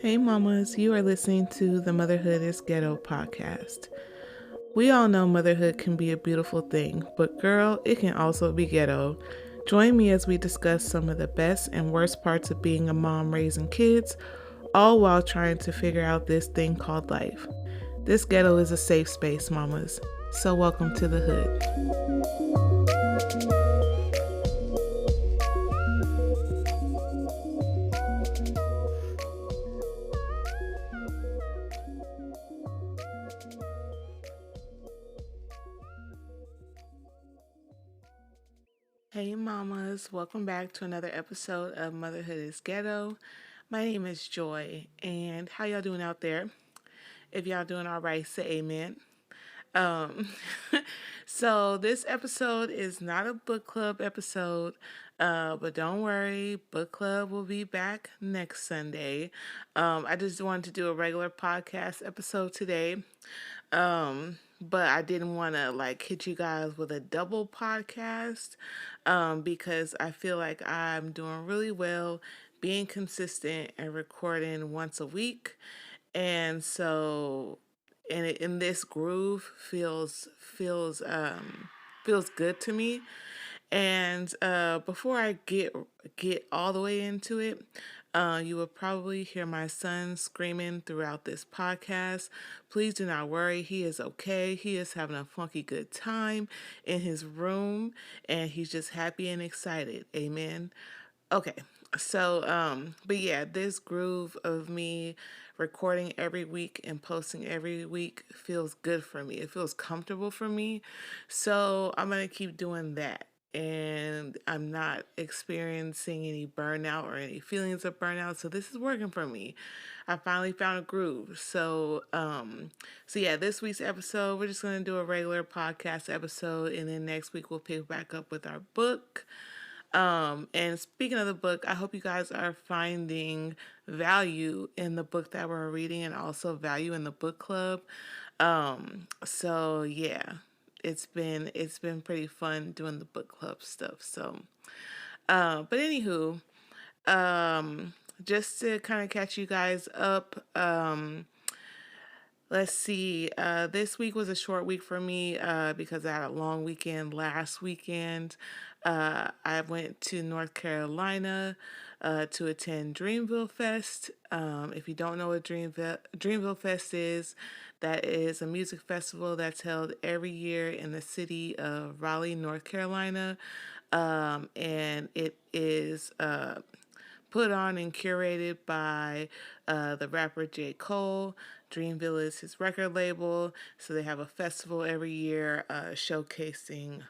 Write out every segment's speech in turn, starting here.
Hey, mamas, you are listening to the Motherhood is Ghetto podcast. We all know motherhood can be a beautiful thing, but girl, it can also be ghetto. Join me as we discuss some of the best and worst parts of being a mom raising kids, all while trying to figure out this thing called life. This ghetto is a safe space, mamas. So, welcome to the hood. Hey mamas, welcome back to another episode of Motherhood is Ghetto. My name is Joy, and how y'all doing out there? If y'all doing all right, say amen. Um, so this episode is not a book club episode, but don't worry, book club will be back next Sunday. I just wanted to do a regular podcast episode today. But I didn't want to hit you guys with a double podcast because I feel like I'm doing really well being consistent and recording once a week. And so in this groove feels good to me. And before I get all the way into it, you will probably hear my son screaming throughout this podcast. Please do not worry. He is okay. He is having a funky good time in his room, and he's just happy and excited. Amen. Okay. So, but yeah, this groove of me recording every week and posting every week feels good for me. It feels comfortable for me. So I'm going to keep doing that. And I'm not experiencing any burnout or any feelings of burnout. So this is working for me. I finally found a groove. So yeah, this week's episode, we're just going to do a regular podcast episode. And then next week we'll pick back up with our book. And speaking of the book, I hope you guys are finding value in the book that we're reading and also value in the book club. So yeah, it's been pretty fun doing the book club stuff. But anywho, just to kind of catch you guys up, let's see. This week was a short week for me because I had a long weekend last weekend. I went to North Carolina to attend Dreamville Fest. If you don't know what Dreamville Fest is, that is a music festival that's held every year in the city of Raleigh, North Carolina. And it is put on and curated by the rapper J. Cole. Dreamville is his record label, so they have a festival every year showcasing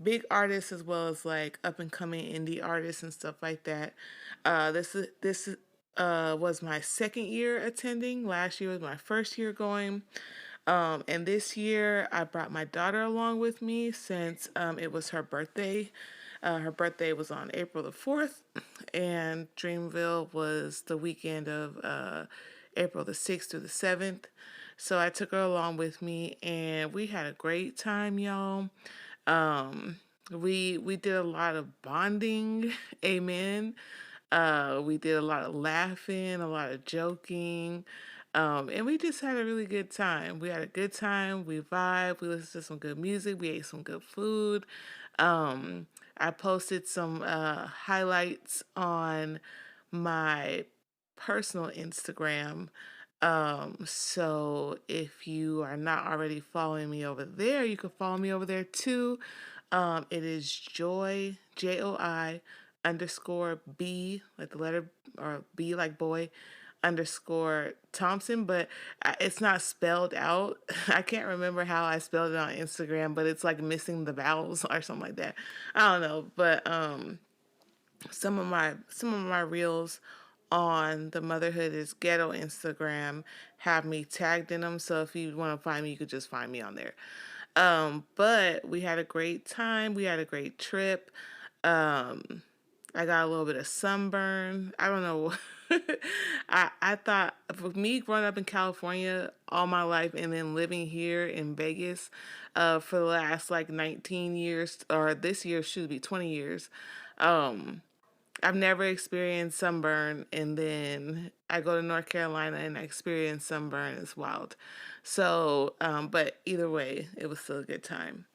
big artists as well as like up and coming indie artists and stuff like that. This was my second year attending. Last year was my first year going. And this year I brought my daughter along with me since it was her birthday. Her birthday was on April the 4th, and Dreamville was the weekend of April the 6th through the 7th. So I took her along with me, and we had a great time, y'all. We did a lot of bonding, amen. We did a lot of laughing, a lot of joking, and we just had a really good time. We had a good time. We vibed. We listened to some good music. We ate some good food. Um, I posted some highlights on my personal Instagram. So if you are not already following me over there, you can follow me over there too. It is Joy, Joi underscore B, like the letter, or B like boy, underscore Thompson, but it's not spelled out. I can't remember how I spelled it on Instagram, but it's like missing the vowels or something like that. I don't know, but some of my reels on the Motherhood is Ghetto Instagram have me tagged in them. So if you want to find me, you could just find me on there. But we had a great time. We had a great trip. Um, I got a little bit of sunburn. I don't know. I thought for me growing up in California all my life and then living here in Vegas for the last like 19 years, or this year should be 20 years. Um, I've never experienced sunburn, and then I go to North Carolina and I experience sunburn. It's wild. So, but either way, it was still a good time.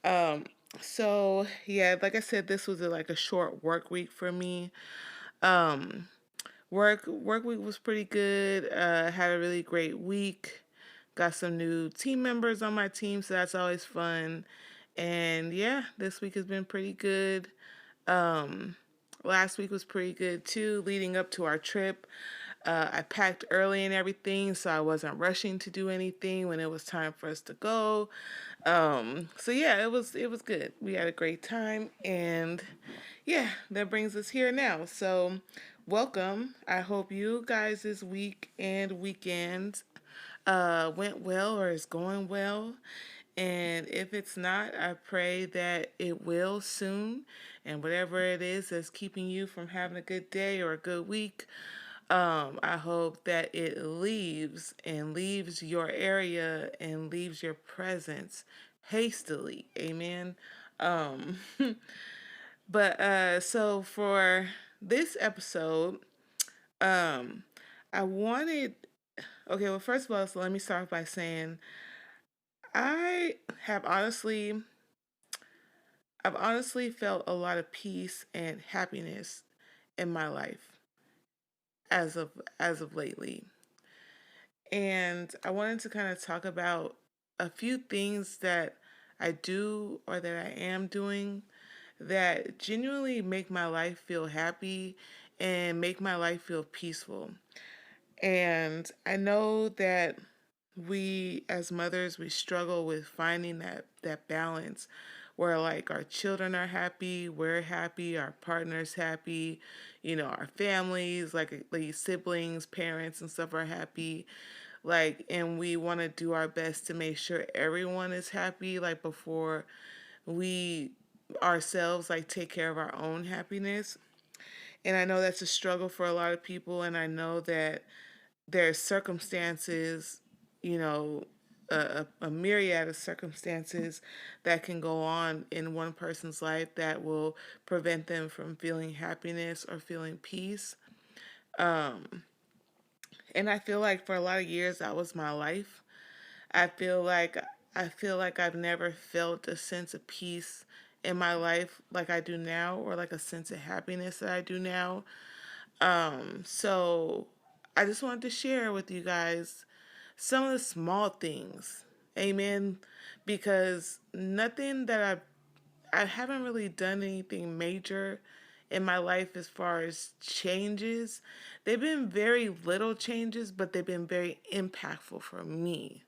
Um, so yeah, like I said, this was like a short work week for me. Um, work week was pretty good. Had a really great week. Got some new team members on my team, so that's always fun. And yeah, this week has been pretty good. Um, Last week was pretty good too, leading up to our trip. I packed early and everything, so I wasn't rushing to do anything when it was time for us to go. So yeah, it was good. We had a great time, and yeah, that brings us here now. So, welcome. I hope you guys this week and weekend went well or is going well. And if it's not, I pray that it will soon. And whatever it is that's keeping you from having a good day or a good week, I hope that it leaves and leaves your area and leaves your presence hastily. Amen. Um, but so for this episode, um, I wanted. Okay, well, first of all, so let me start by saying I have honestly, I've honestly felt a lot of peace and happiness in my life as of lately. And I wanted to kind of talk about a few things that I do or that I am doing that genuinely make my life feel happy and make my life feel peaceful. And I know that we as mothers we struggle with finding that balance where like our children are happy, we're happy, our partner's happy, our families like siblings, parents and stuff are happy, like, and we want to do our best to make sure everyone is happy, like before we ourselves like take care of our own happiness. And I know that's a struggle for a lot of people, and I know that there's circumstances, you know, a myriad of circumstances that can go on in one person's life that will prevent them from feeling happiness or feeling peace. Um, and I feel like for a lot of years that was my life. I feel like I've never felt a sense of peace in my life like I do now, or like a sense of happiness that I do now. So I just wanted to share with you guys some of the small things. Amen. Because nothing that I haven't really done anything major in my life as far as changes. They've been very little changes, but they've been very impactful for me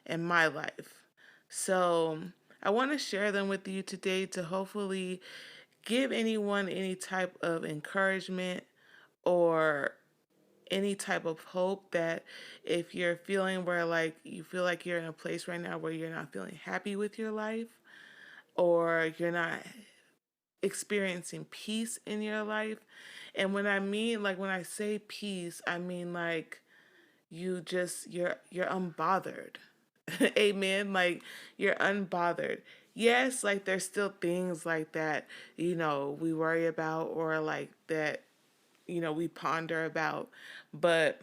in my life. So I want to share them with you today to hopefully give anyone any type of encouragement or any type of hope that if you're feeling where like you feel like you're in a place right now where you're not feeling happy with your life or you're not experiencing peace in your life. And when I say peace, I mean like you're unbothered. Amen. Like you're unbothered. Yes, like there's still things like that, we worry about or like that, we ponder about. But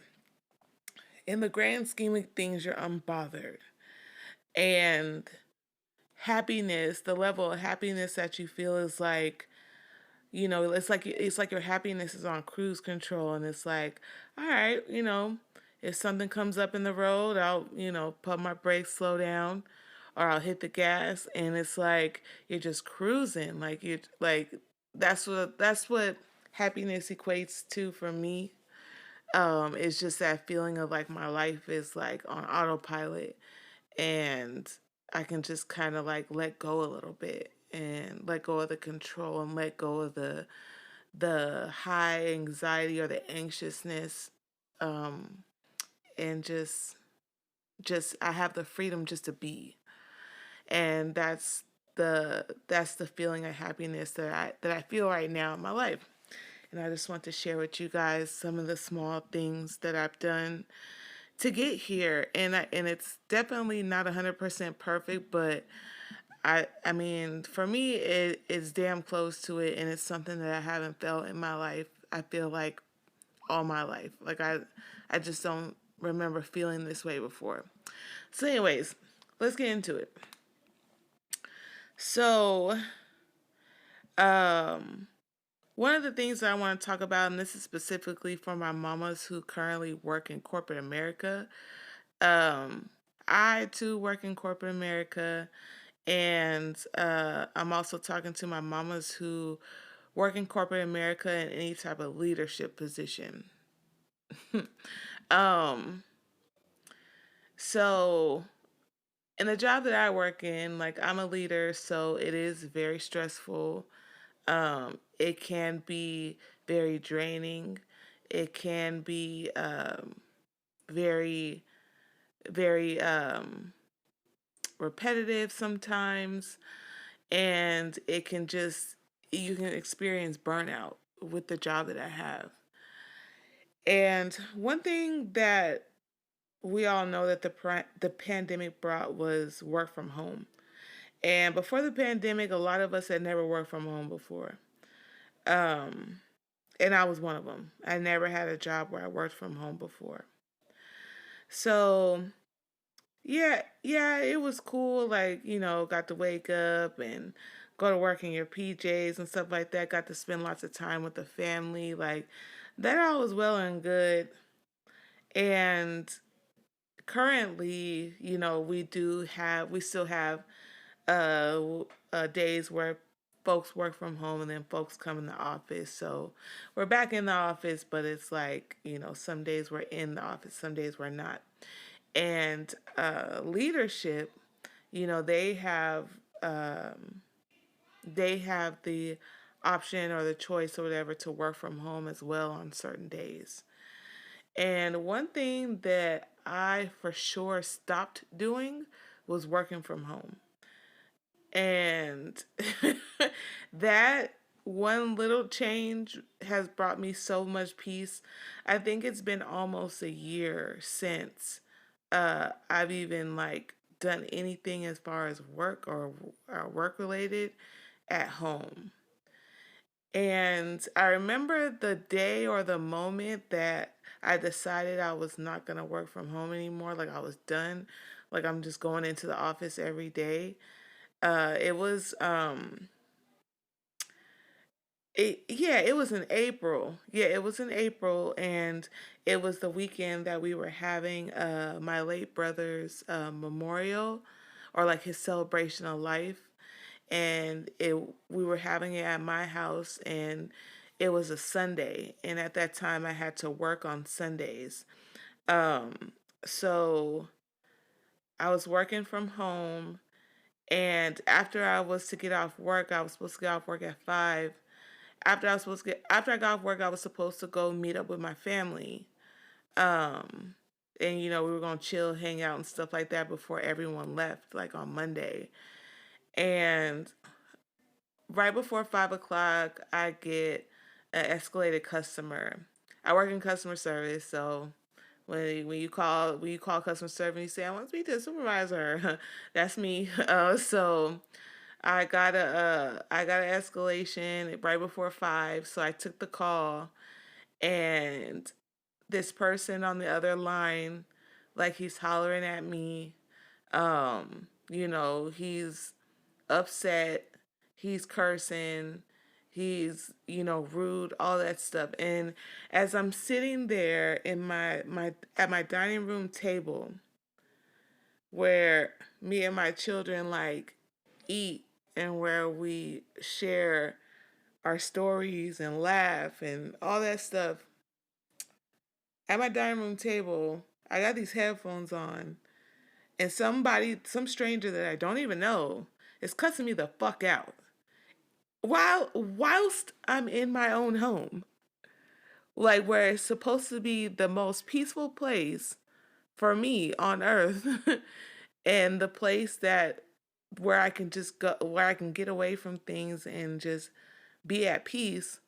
in the grand scheme of things, you're unbothered. And happiness, the level of happiness that you feel is like, it's like your happiness is on cruise control, and it's like, all right, if something comes up in the road, I'll put my brakes, slow down, or I'll hit the gas, and it's like you're just cruising, like you like that's what happiness equates to for me. It's just that feeling of like my life is like on autopilot, and I can just kind of like let go a little bit and let go of the control and let go of the high anxiety or the anxiousness, um and just I have the freedom just to be. And that's the feeling of happiness that I feel right now in my life. And I just want to share with you guys some of the small things that I've done to get here. And it's definitely not 100% perfect, but I mean, for me, it's damn close to it, and it's something that I haven't felt in my life. I feel like all my life. Like I just don't remember feeling this way before. So, anyways, let's get into it. So, um, one of the things that I want to talk about, and this is specifically for my mamas who currently work in corporate America. Um, I too work in corporate America, and I'm also talking to my mamas who work in corporate America in any type of leadership position. Um, so in the job that I work in, like I'm a leader, so it is very stressful. It can be very draining. It can be very, very repetitive sometimes, and it can just you can experience burnout with the job that I have. And one thing that we all know that the pandemic brought was work from home. And before the pandemic, a lot of us had never worked from home before. Um, and I was one of them. I never had a job where I worked from home before. So, yeah, it was cool. Like, got to wake up and go to work in your PJs and stuff like that. Got to spend lots of time with the family. Like, that all was well and good. And currently, we still have uh, days where folks work from home and then folks come in the office. So we're back in the office, but it's like, some days we're in the office, some days we're not. And leadership, you know, they have um, they have the option or the choice or whatever to work from home as well on certain days. And one thing that I for sure stopped doing was working from home. And that one little change has brought me so much peace. I think it's been almost a year since I've even like done anything as far as or work related at home. And I remember the day or the moment that I decided I was not going to work from home anymore. Like I was done. Like I'm just going into the office every day. It was it was in April. Yeah, it was in April, and it was the weekend that we were having my late brother's memorial, or like his celebration of life, and it we were having it at my house, and it was a Sunday, and at that time I had to work on Sundays. Um, so I was working from home, and after I was to get off work, I was supposed to get off work at 5. After I got off work, I was supposed to go meet up with my family. Um, and we were gonna chill, hang out, and stuff like that before everyone left, like on Monday. And right before 5 o'clock, I get an escalated customer. I work in customer service, so when you call customer service, and you say I want to speak to the supervisor. That's me. So I got an escalation right before 5, so I took the call, and this person on the other line, like he's hollering at me. He's upset, he's cursing, he's rude, all that stuff. And as I'm sitting there in my at my dining room table where me and my children like eat, and where we share our stories and laugh and all that stuff, at my dining room table, I got these headphones on, and some stranger that I don't even know, is cussing me the fuck out whilst I'm in my own home, like where it's supposed to be the most peaceful place for me on earth, and the place that where I can just go, where I can get away from things and just be at peace.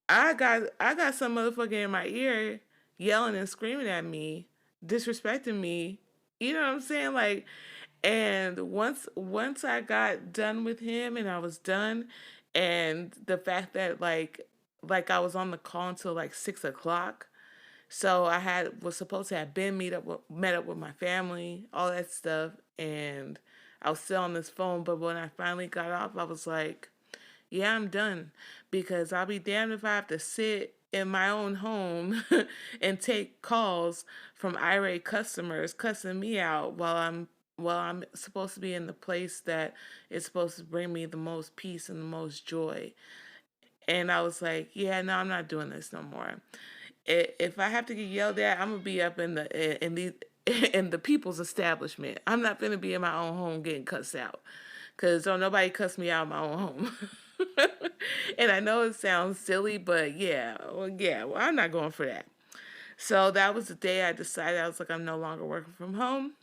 I got some motherfucker in my ear yelling and screaming at me, disrespecting me. You know what I'm saying? Like, And once I got done with him and I was done, and the fact that I was on the call until like 6 o'clock. So I had was supposed to have been met up with my family, all that stuff, and I was still on this phone. But when I finally got off, I was like, "Yeah, I'm done," because I'll be damned if I have to sit in my own home and take calls from irate customers cussing me out while I'm supposed to be in the place that is supposed to bring me the most peace and the most joy. And I was like, "Yeah, no, I'm not doing this no more. If I have to get yelled at, I'm gonna be up in the in the people's establishment. I'm not gonna be in my own home getting cussed out, cause don't nobody cuss me out in my own home." And I know it sounds silly, but well, I'm not going for that. So that was the day I decided. I was like, I'm no longer working from home.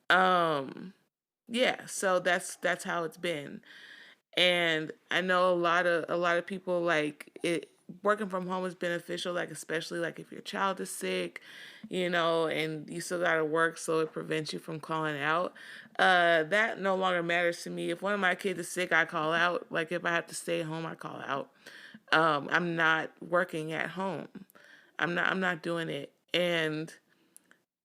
Um, yeah, so that's how it's been. And I know a lot of people like it working from home is beneficial, like especially like if your child is sick, and you still gotta work, so it prevents you from calling out. That no longer matters to me. If one of my kids is sick, I call out. Like if I have to stay home, I call out. I'm not working at home. I'm not doing it. And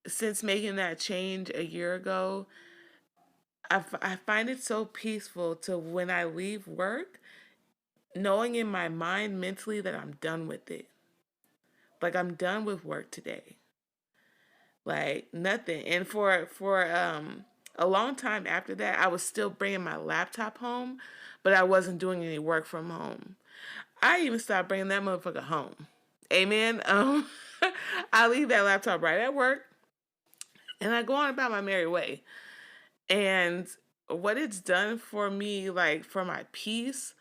since making that change a year ago, I find it so peaceful to when I leave work, knowing in my mind mentally that I'm done with it. Like I'm done with work today. Like nothing. And for a long time after that, I was still bringing my laptop home, but I wasn't doing any work from home. I even stopped bringing that motherfucker home. Amen. I leave that laptop right at work, and I go on about my merry way. And what it's done for me, like for my peace,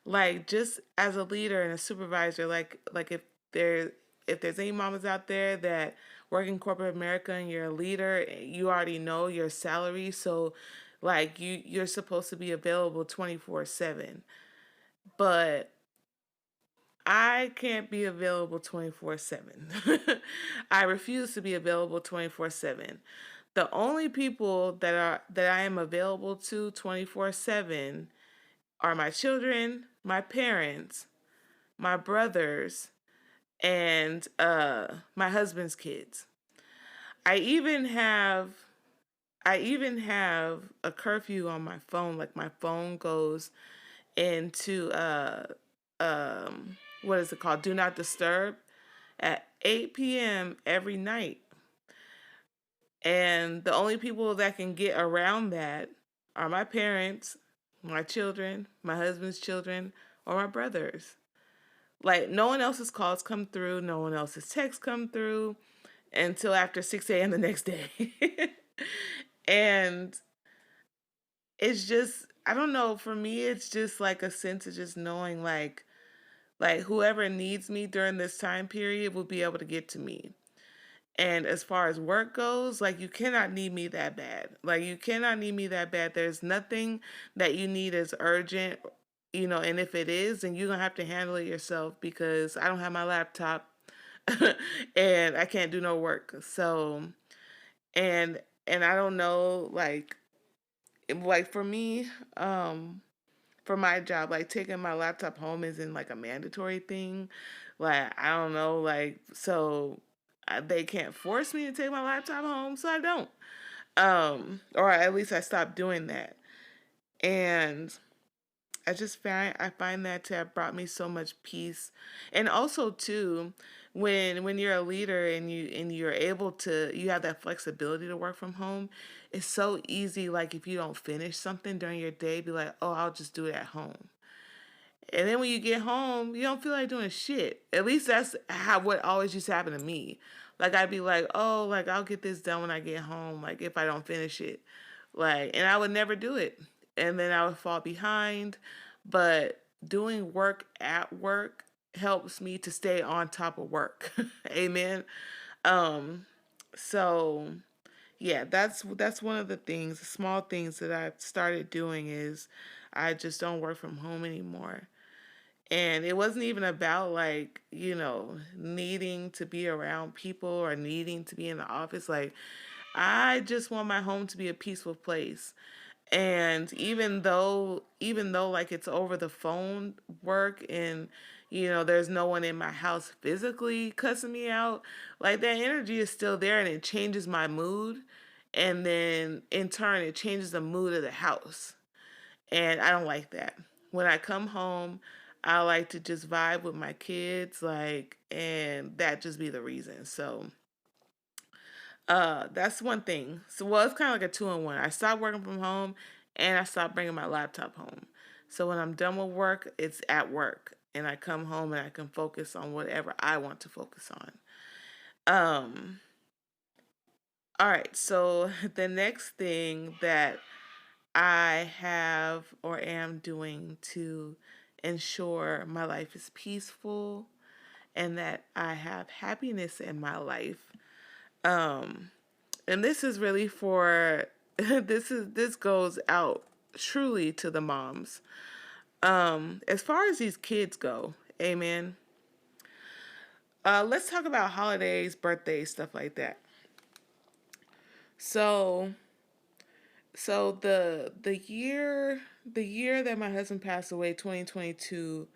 like just as a leader and a supervisor, like there if there's any mamas out there that work in corporate America and you're a leader, you already know your salary, so like you're supposed to be available 24/7. But I can't be available 24/7. I refuse to be available 24/7. The only people that I am available to 24/7 are my children, my parents, my brothers, and my husband's kids. I even have I even have a curfew on my phone. Like my phone goes into what is it called? Do not disturb at 8 p.m. every night. And the only people that can get around that are my parents, my children, my husband's children, or my brothers. Like no one else's calls come through, no one else's texts come through until after 6 a.m. the next day. And it's just, I don't know, for me it's just like a sense of just knowing like whoever needs me during this time period will be able to get to me. And as far as work goes, like you cannot need me that bad. Like you cannot need me that bad. There's nothing that you need as urgent, and if it is, then you're gonna have to handle it yourself because I don't have my laptop and I can't do no work. So and I don't know, like for me, for my job, like taking my laptop home isn't like a mandatory thing. Like I don't know, like so they can't force me to take my laptop home, so I don't. Or at least I stopped doing that. And I find that to have brought me so much peace. And also too, when you're a leader and you're able to you have that flexibility to work from home, it's so easy like if you don't finish something during your day, be like, "Oh, I'll just do it at home." And then when you get home, you don't feel like doing shit. At least that's how what always used to happen to me. Like I'd be like, "Oh, like I'll get this done when I get home, like if I don't finish it." And I would never do it. And then I would fall behind. But doing work at work helps me to stay on top of work. Amen. Um, so yeah, that's one of the things, the small things that I've started doing is I just don't work from home anymore. And it wasn't even about needing to be around people or needing to be in the office. Like I just want my home to be a peaceful place. And even though like it's over the phone work, and there's no one in my house physically cussing me out, like that energy is still there, and it changes my mood, and then in turn it changes the mood of the house. And I don't like that. When I come home, I like to just vibe with my kids, like, and that just be the reason. So that's one thing. So, well, it's kind of like a two-in-one. I stopped working from home, and I stopped bringing my laptop home. So when I'm done with work, it's at work, and I come home and I can focus on whatever I want to focus on. Um, all right. So the next thing that I have or am doing to ensure my life is peaceful and that I have happiness in my life. Um, and this is really for this goes out truly to the moms. As far as these kids go, amen. Let's talk about holidays, birthdays, stuff like that. So, so the year that my husband passed away, 2022,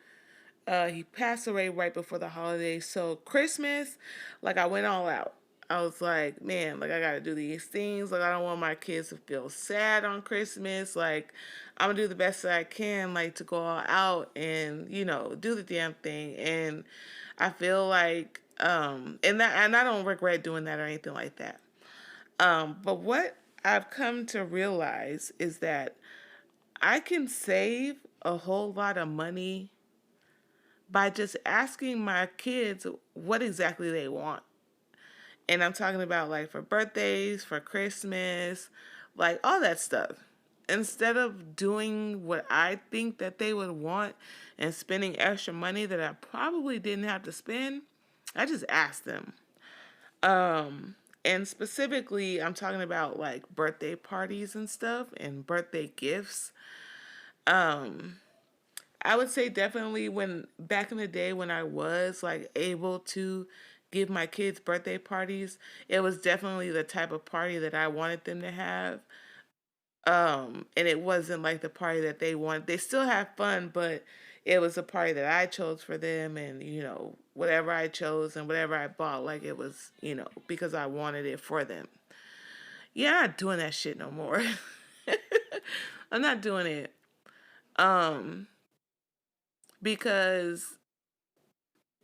he passed away right before the holidays. So Christmas, like I went all out. I was like, man, like I gotta do these things. Like I don't want my kids to feel sad on Christmas. Like I'm gonna do the best that I can, like to go all out and do the damn thing. And I feel like, and I don't regret doing that or anything like that. But what I've come to realize is that I can save a whole lot of money by just asking my kids what exactly they want. And I'm talking about like for birthdays, for Christmas, like all that stuff. Instead of doing what I think that they would want and spending extra money that I probably didn't have to spend, I just asked them. And specifically, I'm talking about like birthday parties and stuff and birthday gifts. Um, I would say definitely when back in the day when I was like able to give my kids birthday parties, it was definitely the type of party that I wanted them to have. And it wasn't like the party that they want. They still have fun, but it was a party that I chose for them, and whatever I chose and whatever I bought, like it was because I wanted it for them. Yeah, I'm not doing that shit no more. I'm not doing it. Um, because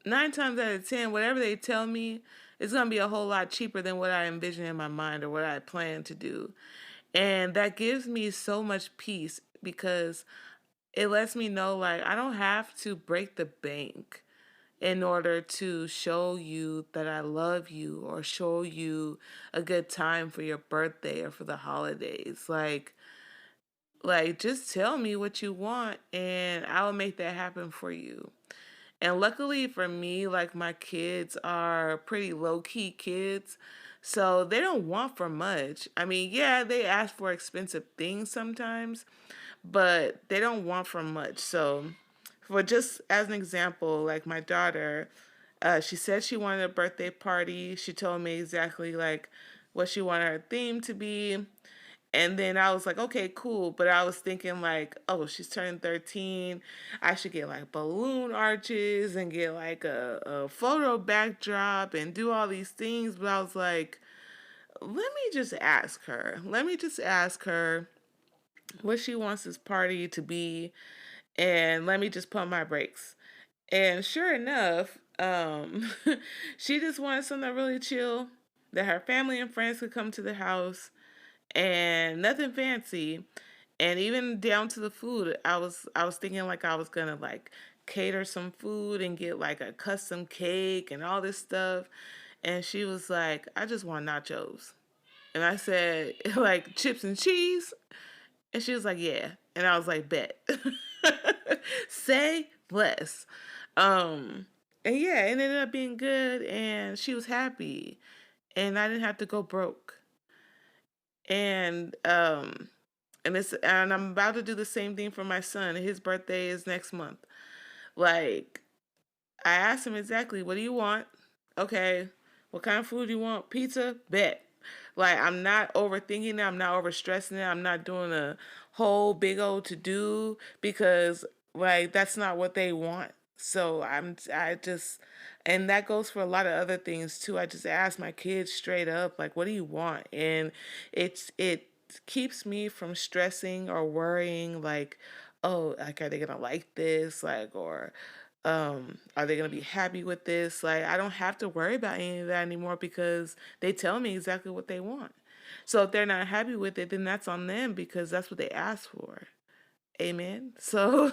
9 times out of 10, whatever they tell me, it's gonna be a whole lot cheaper than what I envision in my mind or what I plan to do. And that gives me so much peace because it lets me know like I don't have to break the bank in order to show you that I love you or show you a good time for your birthday or for the holidays. Like just tell me what you want and I will make that happen for you. And luckily for me, like my kids are pretty low key kids. So they don't want for much. I mean, yeah, they ask for expensive things sometimes, but they don't want for much. So, for just as an example, like my daughter, she said she wanted a birthday party. She told me exactly like what she wanted her theme to be. And then I was like, okay, cool. But I was thinking like, oh, she's turning 13. I should get like balloon arches and get like a photo backdrop and do all these things. But I was like, let me just ask her. Let me just ask her what she wants this party to be. And let me just pump my brakes. And sure enough, she just wanted something really chill that her family and friends could come to the house and nothing fancy. And even down to the food, I was thinking like I was gonna like cater some food and get like a custom cake and all this stuff. And she was like, I just want nachos. And I said, like chips and cheese? And she was like, yeah. And I was like, bet. Say less. And yeah, it ended up being good and she was happy. And I didn't have to go broke. And and I'm about to do the same thing for my son. His birthday is next month. Like I asked him exactly, what do you want? Okay. What kind of food do you want? Pizza? Bet. Like I'm not overthinking it, I'm not overstressing it, I'm not doing a whole big old to do because like that's not what they want. So I just and that goes for a lot of other things too. I just ask my kids straight up like what do you want? And it keeps me from stressing or worrying like oh like are they going to like this like or are they going to be happy with this? Like I don't have to worry about any of that anymore because they tell me exactly what they want. So if they're not happy with it, then that's on them because that's what they asked for. Amen. So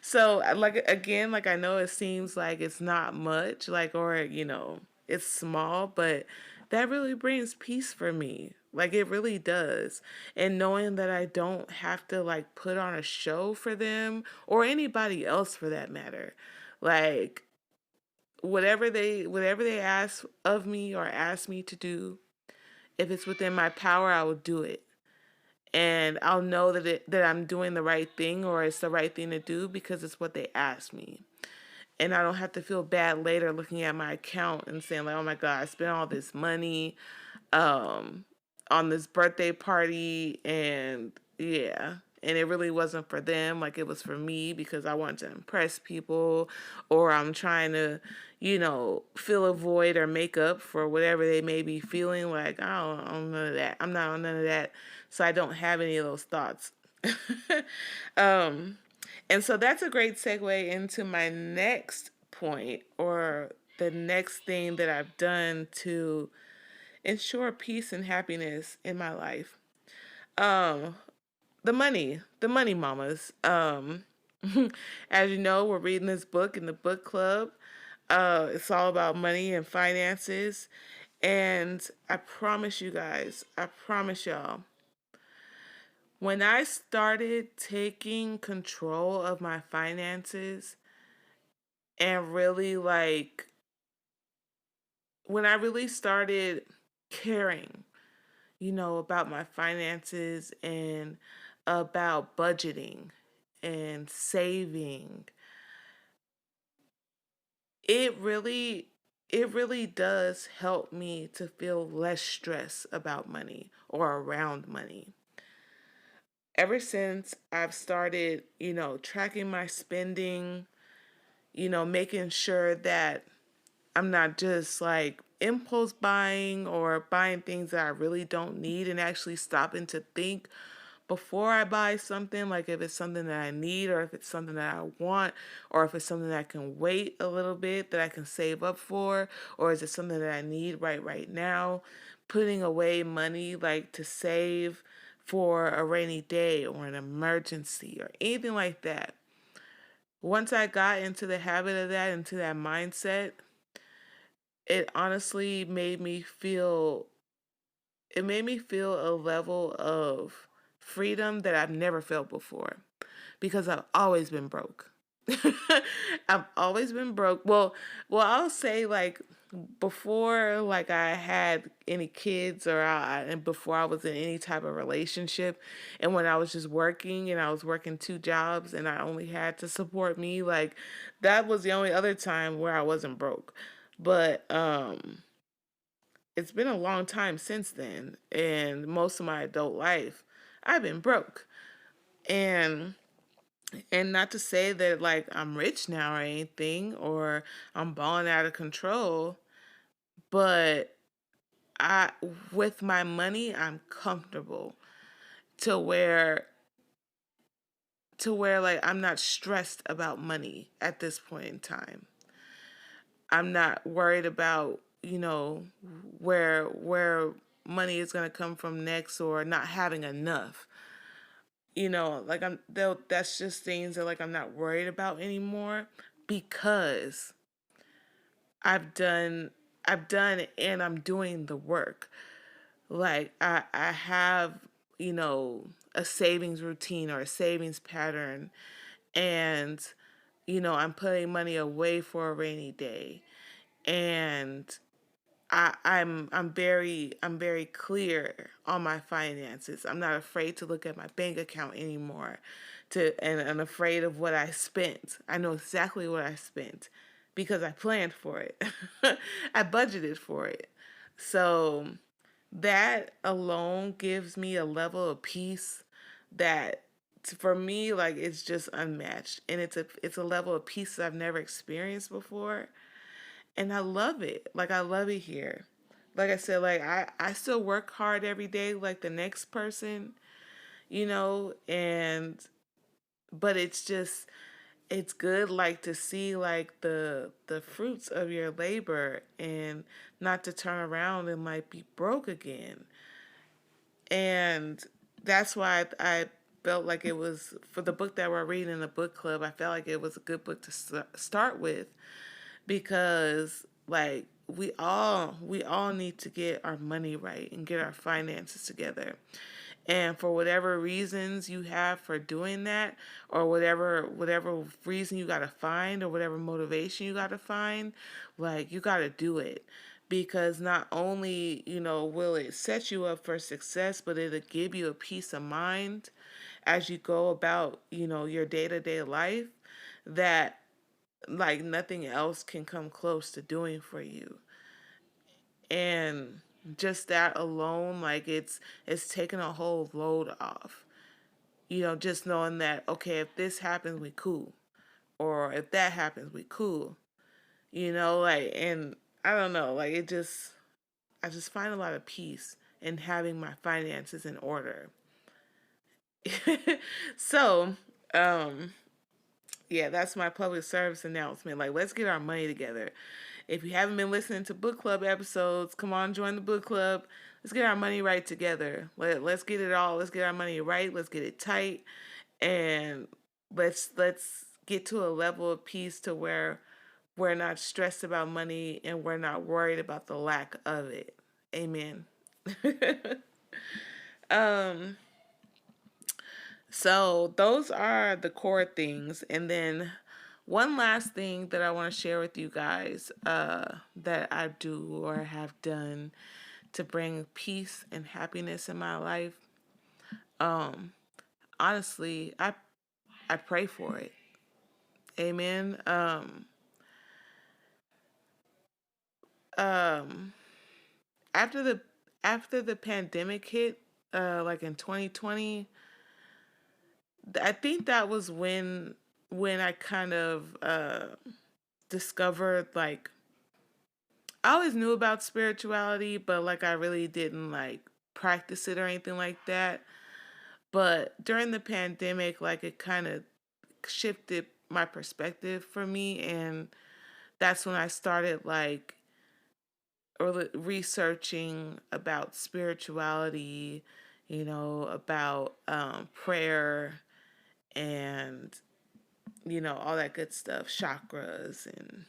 so like again, like I know it seems like it's not much, like or it's small, but that really brings peace for me. Like it really does. And knowing that I don't have to like put on a show for them or anybody else for that matter. Like whatever they ask of me or ask me to do, if it's within my power, I will do it and I'll know that I'm doing the right thing or it's the right thing to do because it's what they asked me. And I don't have to feel bad later looking at my account and saying like, "Oh my god, I spent all this money um on this birthday party and yeah, and it really wasn't for them, like it was for me because I wanted to impress people or I'm trying to, fill a void or make up for whatever they may be feeling like I don't none of that. I'm not on none of that. So I don't have any of those thoughts. um and so that's a great segue into my next point or the next thing that I've done to ensure peace and happiness in my life. Um, the money mamas. As you know, we're reading this book in the book club. It's all about money and finances. And I promise you guys, I promise y'all, when I started taking control of my finances and really like, when I really started caring about my finances and about budgeting and saving. It really it really does help me to feel less stress about money or around money. Ever since I've started, tracking my spending, making sure that I'm not just like impulse buying or buying things that I really don't need and actually stopping to think before I buy something, like if it's something that I need or if it's something that I want or if it's something that can wait a little bit that I can save up for or is it something that I need right now, putting away money like to save for a rainy day or an emergency or anything like that. Once I got into the habit of that, into that mindset, it honestly made me feel a level of freedom that I've never felt before because I've always been broke. I've always been broke. Well, I'll say like before like I had any kids and before I was in any type of relationship and when I was just working and I was working two jobs and I only had to support me, like that was the only other time where I wasn't broke. But it's been a long time since then, and most of my adult life, I've been broke. And not to say that like I'm rich now or anything, or I'm balling out of control, but I with my money, I'm comfortable to where like I'm not stressed about money at this point in time. I'm not worried about, where money is going to come from next or not having enough. Like that's just things that like I'm not worried about anymore because I've done I've done and I'm doing the work. Like I have, you know, a savings routine or a savings pattern and I'm putting money away for a rainy day. And I'm very clear on my finances. I'm not afraid to look at my bank account anymore and afraid of what I spent. I know exactly what I spent because I planned for it. I budgeted for it. So That alone gives me a level of peace that for me, like, it's just unmatched, and it's a level of peace that I've never experienced before, and I love it. Like, I love it here. Like I said, like, I still work hard every day like the next person, and but it's just, it's good, like, to see like the fruits of your labor, and not to turn around and like be broke again. And that's why I felt like it was, for the book that we're reading in the book club, I felt like it was a good book to start with, because like we all need to get our money right and get our finances together. And for whatever reasons you have for doing that, or whatever reason you got to find, or whatever motivation you got to find, like, you got to do it, because not only, will it set you up for success, but it'll give you a peace of mind as you go about, your day-to-day life, that like nothing else can come close to doing for you. And just that alone, like, it's taking a whole load off. Just knowing that, okay, if this happens, we cool, or if that happens, we cool. Like, and I don't know, like, I just find a lot of peace in having my finances in order. So, um, yeah, that's my public service announcement. Like, let's get our money together. If you haven't been listening to book club episodes, come on, join the book club. Let's get our money right together. Let's get it all. Let's get our money right. Let's get it tight, and let's get to a level of peace to where we're not stressed about money and we're not worried about the lack of it. Amen. um So those are the core things. And then one last thing that I want to share with you guys, that I do or have done to bring peace and happiness in my life. Honestly, I pray for it. Amen. Um, after the pandemic hit, like in 2020, I think that was when I kind of discovered, like, I always knew about spirituality, but like I really didn't like practice it or anything like that. But during the pandemic, like, it kind of shifted my perspective for me, and that's when I started like researching about spirituality, about prayer, and all that good stuff, chakras, and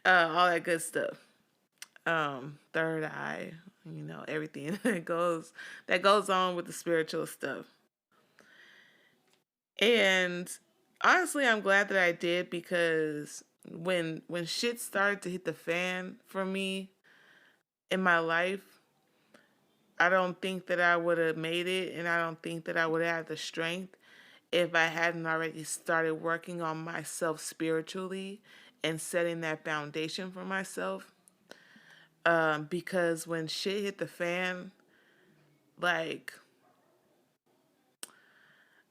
all that good stuff. Third eye, everything that goes on with the spiritual stuff. And honestly, I'm glad that I did, because when shit started to hit the fan for me in my life, I don't think that I would have made it, and I don't think that I would have the strength if I hadn't already started working on myself spiritually and setting that foundation for myself. Because when shit hit the fan, like,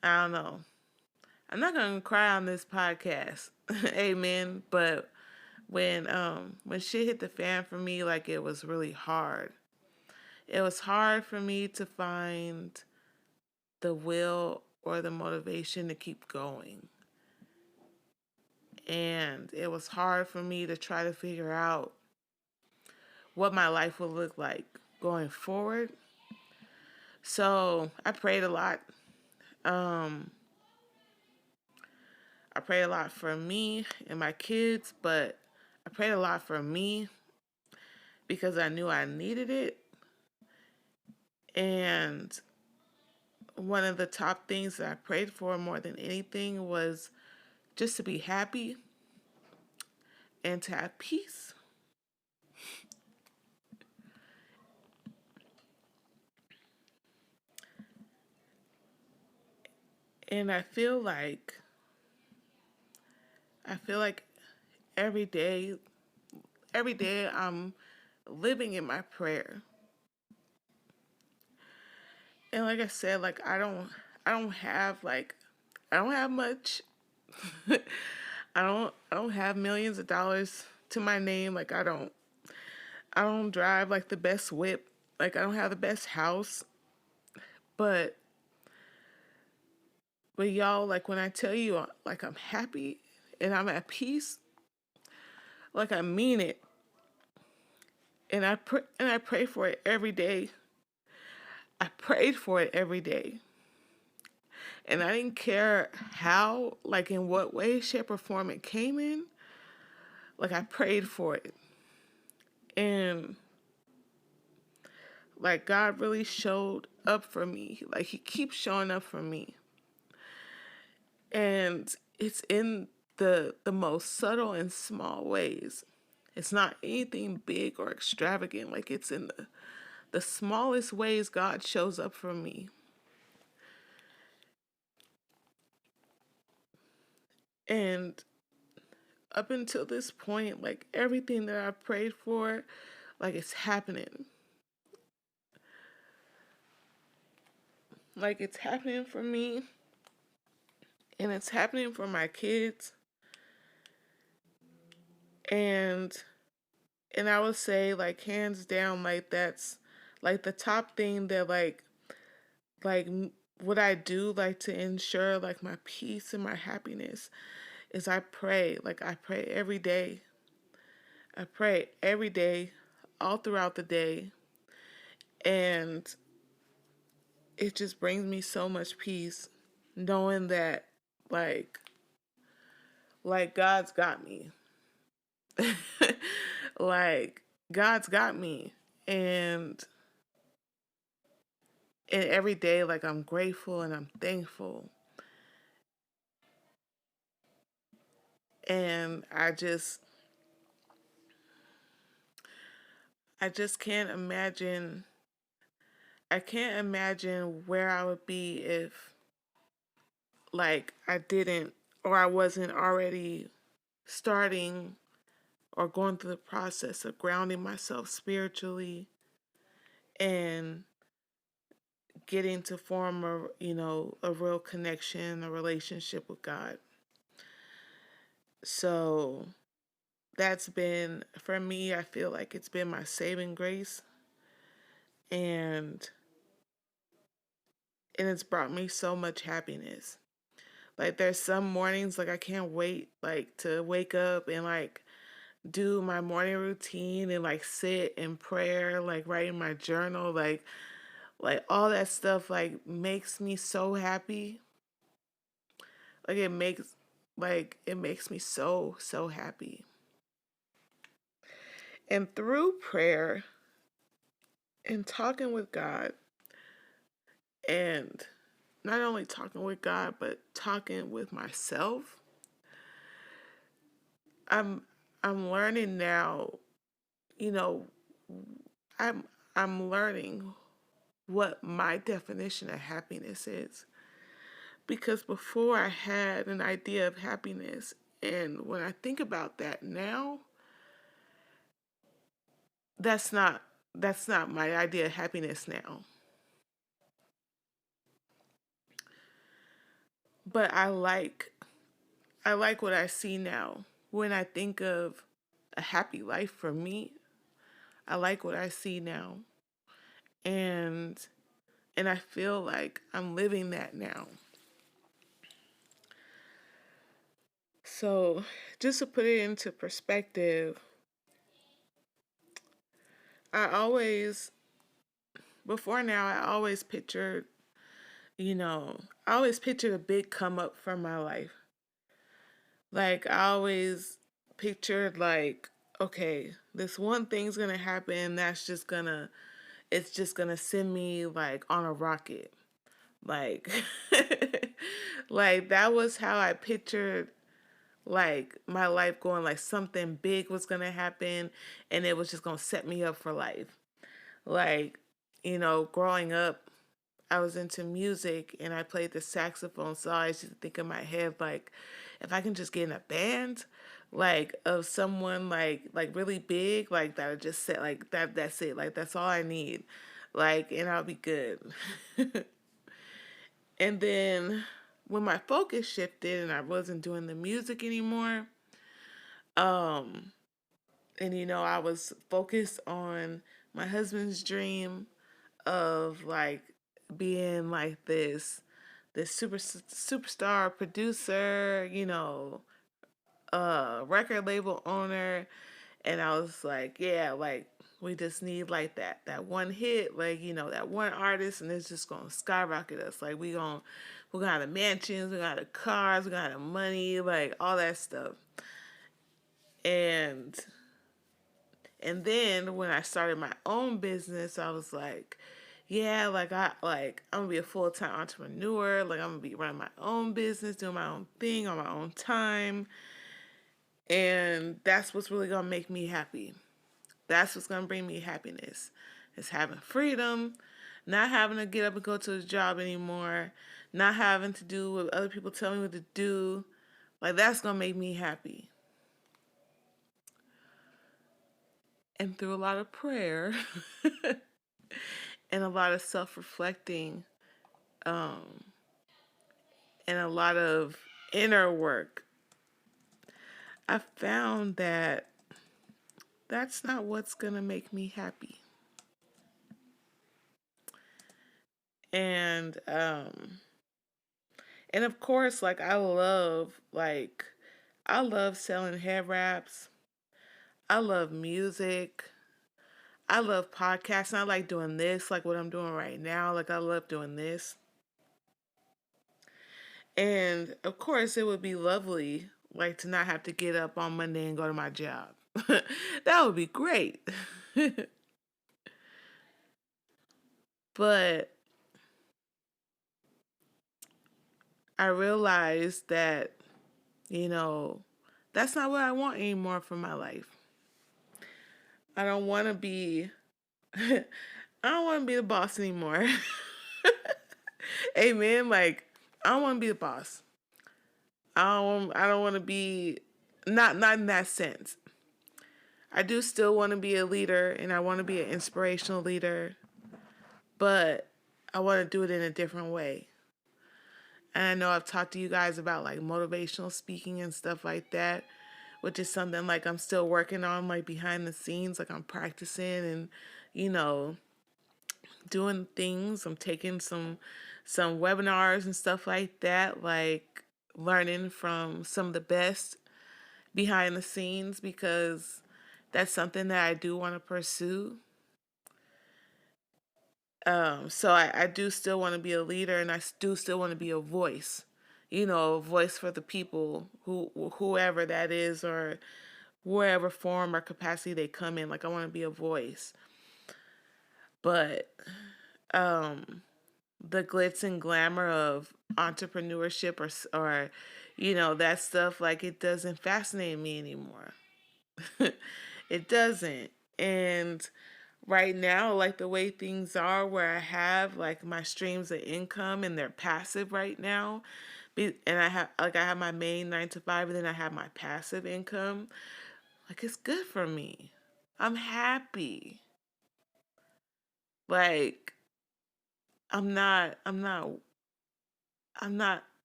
I don't know. I'm not gonna cry on this podcast, amen. But when shit hit the fan for me, like, it was really hard. It was hard for me to find the will or the motivation to keep going. And it was hard for me to try to figure out what my life would look like going forward. So I prayed a lot. Um, I prayed a lot for me and my kids, but I prayed a lot for me because I knew I needed it. And one of the top things that I prayed for more than anything was just to be happy and to have peace. And I feel like every day, I'm living in my prayer. And like I said, like I don't have like I don't have much. I don't have millions of dollars to my name. Like I don't drive like the best whip. Like I don't have the best house. But y'all, like when I tell you like I'm happy and I'm at peace, like I mean it. And I pray for it every day. I prayed for it every day. And I didn't care how, like in what way, shape, or form it came in. Like I prayed for it. And like God really showed up for me. Like he keeps showing up for me. And it's in the most subtle and small ways. It's not anything big or extravagant. Like it's in the smallest ways God shows up for me. And up until this point, like everything that I prayed for, like it's happening. Like it's happening for me and it's happening for my kids. And I would say like hands down, like that's like the top thing that like what I do like to ensure like my peace and my happiness is I pray. Like I pray every day. I pray every day, all throughout the day. And it just brings me so much peace knowing that like God's got me. Like God's got me. And every day like I'm grateful and I'm thankful. And I just can't imagine where I would be if like I didn't or I wasn't already starting or going through the process of grounding myself spiritually and getting to form a real connection, a relationship with God. So that's been for me, I feel like it's been my saving grace, and it's brought me so much happiness. Like there's some mornings like I can't wait like to wake up and like do my morning routine and like sit in prayer, like write in my journal, like all that stuff like makes me so happy. Like it makes me so happy. And through prayer and talking with God, and not only talking with God but talking with myself, I'm I'm learning now, you know, I'm I'm learning what my definition of happiness is. Because before I had an idea of happiness, and when I think about that now, that's not my idea of happiness now. But I like what I see now. When I think of a happy life for me, I like what I see now. And I feel like I'm living that now. So, just to put it into perspective, I always before now I always pictured, I always pictured a big come up from my life. Like I always pictured like, okay, this one thing's gonna happen that's just gonna it's just gonna send me like on a rocket. Like like that was how I pictured like my life going, like something big was gonna happen and it was just gonna set me up for life. Like, growing up I was into music and I played the saxophone, so I used to think in my head like, if I can just get in a band, like of someone like really big, like that, I just said like that's it, like that's all I need. like, and I'll be good. And then when my focus shifted and I wasn't doing the music anymore, um, and I was focused on my husband's dream of like being like this superstar producer, record label owner. And I was like, yeah, like we just need like that one hit, like that one artist, and it's just gonna skyrocket us. Like we're gonna have the mansions, we're gonna have the cars, we're gonna have the money, like all that stuff. And then when I started my own business, I was like, yeah, I'm gonna be a full-time entrepreneur. Like I'm gonna be running my own business, doing my own thing on my own time. And that's what's really gonna make me happy. That's what's gonna bring me happiness. It's having freedom, not having to get up and go to a job anymore, not having to do what other people tell me what to do. Like that's gonna make me happy. And through a lot of prayer and a lot of self-reflecting, um, and a lot of inner work, I found that that's not what's gonna make me happy. And and of course, like I love selling hair wraps. I love music. I love podcasts. And I like doing this, like what I'm doing right now. Like I love doing this. And of course, it would be lovely, like to not have to get up on Monday and go to my job. That would be great. But I realized that, you know, that's not what I want anymore from my life. I don't want to be I don't want to be the boss anymore. Amen. Like I don't want to be the boss. I don't want to be not in that sense. I do still want to be a leader and I want to be an inspirational leader, but I want to do it in a different way. And I know I've talked to you guys about like motivational speaking and stuff like that, which is something like I'm still working on, like behind the scenes, like I'm practicing and you know doing things. I'm taking some webinars and stuff like that, like learning from some of the best behind the scenes because that's something that I do want to pursue. So I do still want to be a leader and do still want to be a voice, a voice for the people whoever that is or wherever form or capacity they come in. Like I want to be a voice. But um the glitz and glamour of entrepreneurship or that stuff, like it doesn't fascinate me anymore. It doesn't. And right now, like the way things are where I have like my streams of income and they're passive right now, and I have my main 9 to 5 and then I have my passive income. Like it's good for me. I'm happy. Like I'm not I'm not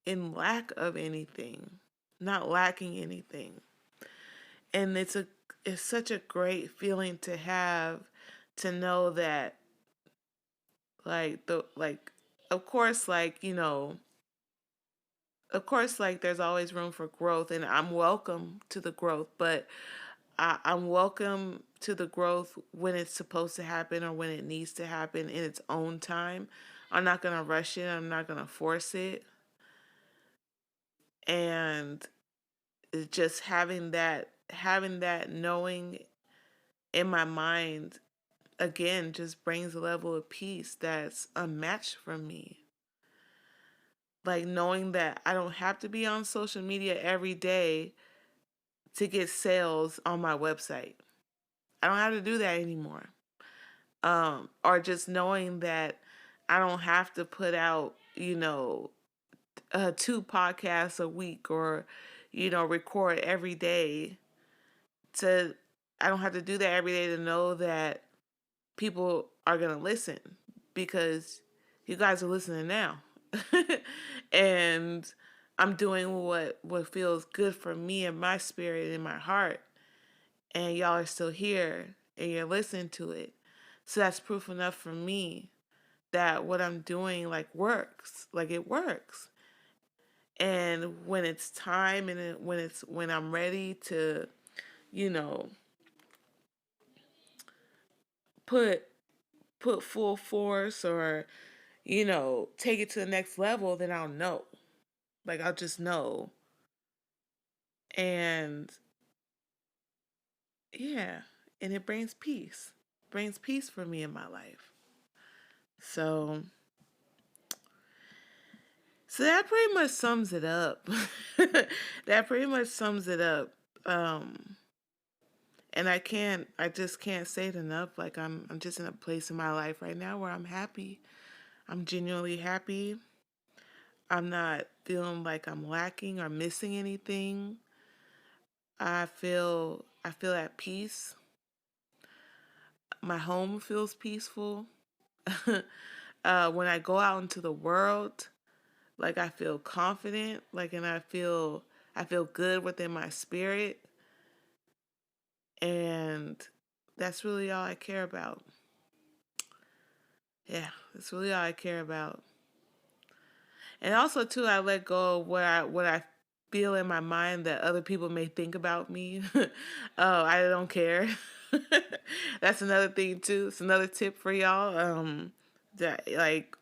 in lack of anything. Not lacking anything. And it's such a great feeling to have, to know that like of course like there's always room for growth and I'm welcome to the growth, but I'm welcome to the growth when it's supposed to happen or when it needs to happen in its own time. I'm not gonna rush it. I'm not gonna force it. And it's just having that knowing in my mind again just brings a level of peace that's unmatched for me. Like knowing that I don't have to be on social media every day to get sales on my website. I don't have to do that anymore. Or just knowing that I don't have to put out, two podcasts a week or, record every day to, I don't have to do that every day to know that people are going to listen because you guys are listening now. And I'm doing what feels good for me and my spirit and my heart. And y'all are still here and you're listening to it. So that's proof enough for me that what I'm doing like works. Like it works. And when it's time and when I'm ready to, you know, put put full force or, take it to the next level, then I'll know. Like I'll just know. And yeah, and it brings peace. Brings peace for me in my life. So that pretty much sums it up. That pretty much sums it up. Um and I just can't say it enough. Like I'm just in a place in my life right now where I'm happy. I'm genuinely happy. I'm not feeling like I'm lacking or missing anything. I feel at peace. My home feels peaceful. When I go out into the world, like I feel confident, like and I feel good within my spirit, and that's really all I care about. Yeah, that's really all I care about. And also too, I let go of what I feel in my mind that other people may think about me. Oh, I don't care. That's another thing too. It's another tip for y'all. That like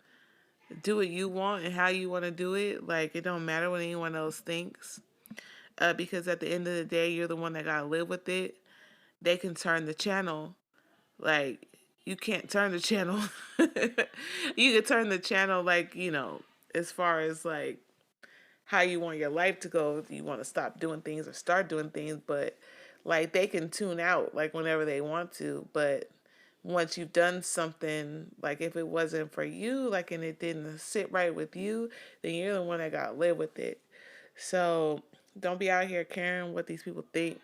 do what you want and how you want to do it. Like it don't matter what anyone else thinks. Because at the end of the day, you're the one that gotta live with it. They can turn the channel. Like you can't turn the channel. You can turn the channel like as far as like how you want your life to go. If you want to stop doing things or start doing things, but like they can tune out like whenever they want to. But once you've done something, like if it wasn't for you, like and it didn't sit right with you, then you're the one that got to live with it. So don't be out here caring what these people think.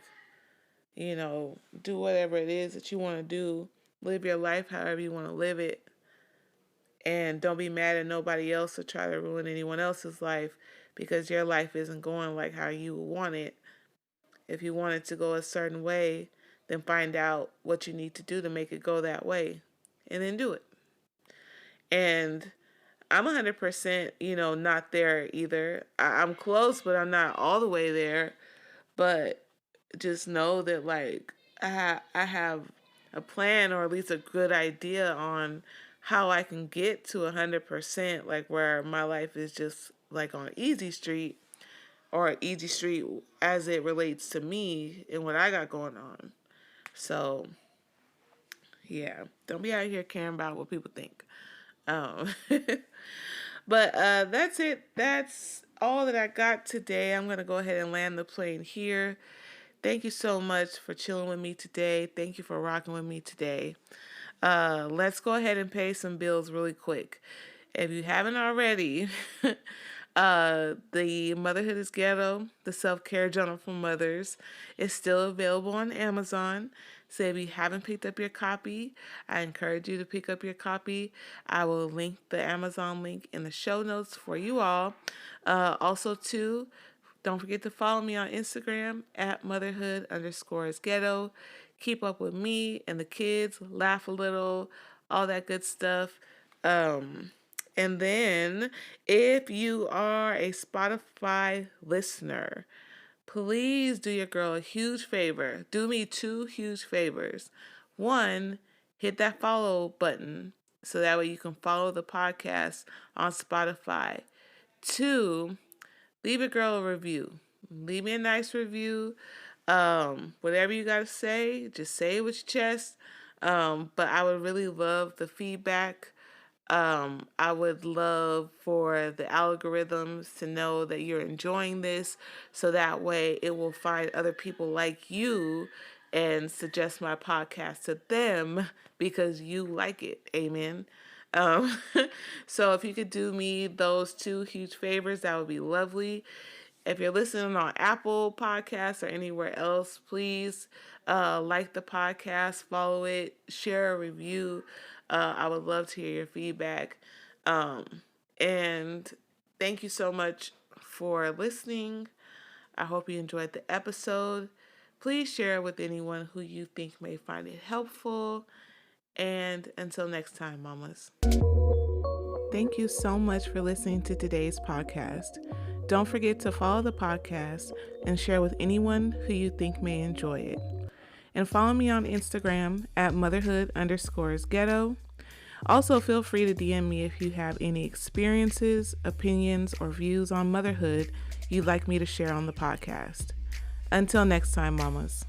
Do whatever it is that you want to do. Live your life however you want to live it. And don't be mad at nobody else or try to ruin anyone else's life because your life isn't going like how you want it. If you want it to go a certain way, then find out what you need to do to make it go that way and then do it. And I'm 100%, not there either. I'm close, but I'm not all the way there. But just know that, like, I have a plan or at least a good idea on how I can get to 100%, like, where my life is just, like, on easy street or easy street as it relates to me and what I got going on. So, yeah, don't be out here caring about what people think. Um, but that's it. That's all that I got today. I'm going to go ahead and land the plane here. Thank you so much for chilling with me today. Thank you for rocking with me today. Let's go ahead and pay some bills really quick. If you haven't already, the Motherhood is Ghetto, the self-care journal for mothers, is still available on Amazon. So if you haven't picked up your copy, I encourage you to pick up your copy. I will link the Amazon link in the show notes for you all. Also, too, don't forget to follow me on Instagram at motherhood_is_ghetto. Keep up with me and the kids, laugh a little, all that good stuff. And then if you are a Spotify listener, please do your girl a huge favor. Do me two huge favors. One, hit that follow button so that way you can follow the podcast on Spotify. Two, leave a girl a review. Leave me a nice review. Whatever you gotta say, just say it with your chest. But I would really love the feedback. I would love for the algorithms to know that you're enjoying this so that way it will find other people like you and suggest my podcast to them because you like it. Amen. Um, so if you could do me those two huge favors, that would be lovely. If you're listening on Apple Podcasts or anywhere else, please like the podcast, follow it, share a review. I would love to hear your feedback. And thank you so much for listening. I hope you enjoyed the episode. Please share it with anyone who you think may find it helpful. And until next time, mamas. Thank you so much for listening to today's podcast. Don't forget to follow the podcast and share with anyone who you think may enjoy it. And follow me on Instagram at motherhood_ghetto. Also, feel free to DM me if you have any experiences, opinions, or views on motherhood you'd like me to share on the podcast. Until next time, mamas.